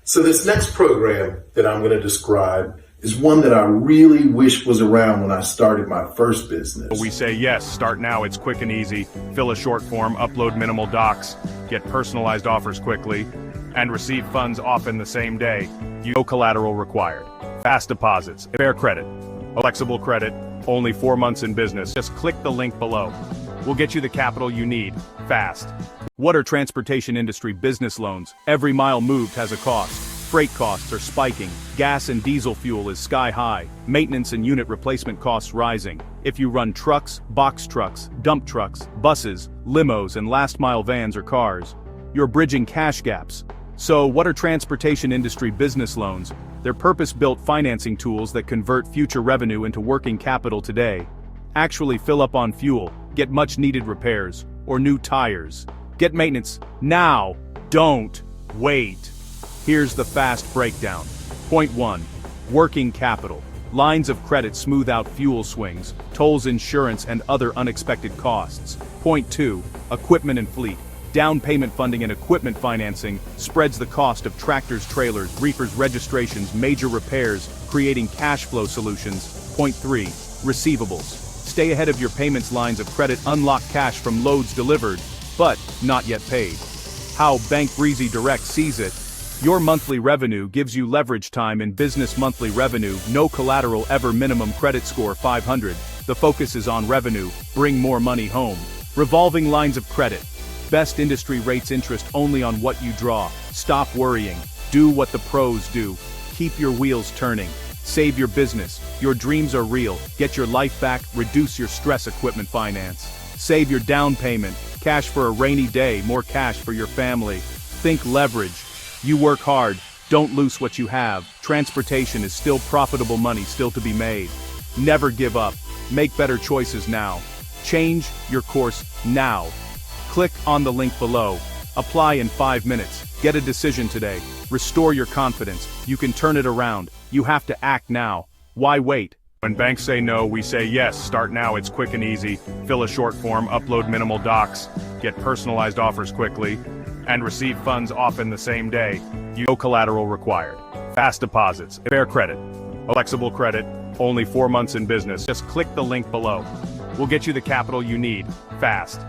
So this next program that I'm going to describe is one that I really wish was around when I started my first business. We say yes, start now, it's quick and easy. Fill a short form, upload minimal docs, get personalized offers quickly, and receive funds often the same day. No collateral required. Fast deposits, fair credit, flexible credit, only 4 months in business. Just click the link below. We'll get you the capital you need, fast. What are transportation industry business loans? Every mile moved has a cost. Freight costs are spiking, gas and diesel fuel is sky high, maintenance and unit replacement costs rising. If you run trucks, box trucks, dump trucks, buses, limos and last mile vans or cars, you're bridging cash gaps. So what are transportation industry business loans? They're purpose-built financing tools that convert future revenue into working capital today. Actually fill up on fuel, get much needed repairs, or new tires. Get maintenance now, don't wait. Here's the fast breakdown. Point 1. Working capital. Lines of credit smooth out fuel swings, tolls, insurance, and other unexpected costs. Point 2. Equipment and fleet. Down payment funding and equipment financing spreads the cost of tractors, trailers, reefers, registrations, major repairs, creating cash flow solutions. Point 3. Receivables. Stay ahead of your payments. Lines of credit unlock cash from loads delivered, but not yet paid. How Bank Breezy Direct sees it. Your monthly revenue gives you leverage time in business. Monthly revenue, no collateral ever, minimum credit score 500. The focus is on revenue, bring more money home. Revolving lines of credit. Best industry rates, interest only on what you draw. Stop worrying, do what the pros do. Keep your wheels turning. Save your business, your dreams are real. Get your life back, reduce your stress. Equipment finance. Save your down payment, cash for a rainy day, more cash for your family. Think leverage. You work hard, don't lose what you have. Transportation is still profitable, money still to be made. Never give up, make better choices now. Change your course now. Click on the link below. Apply in 5 minutes. Get a decision today. Restore your confidence. You can turn it around. You have to act now. Why wait? When banks say no, we say yes. Start now, it's quick and easy. Fill a short form, upload minimal docs, get personalized offers quickly, and receive funds often the same day. No collateral required. Fast deposits, fair credit, flexible credit, only 4 months in business. Just click the link below. We'll get you the capital you need, fast.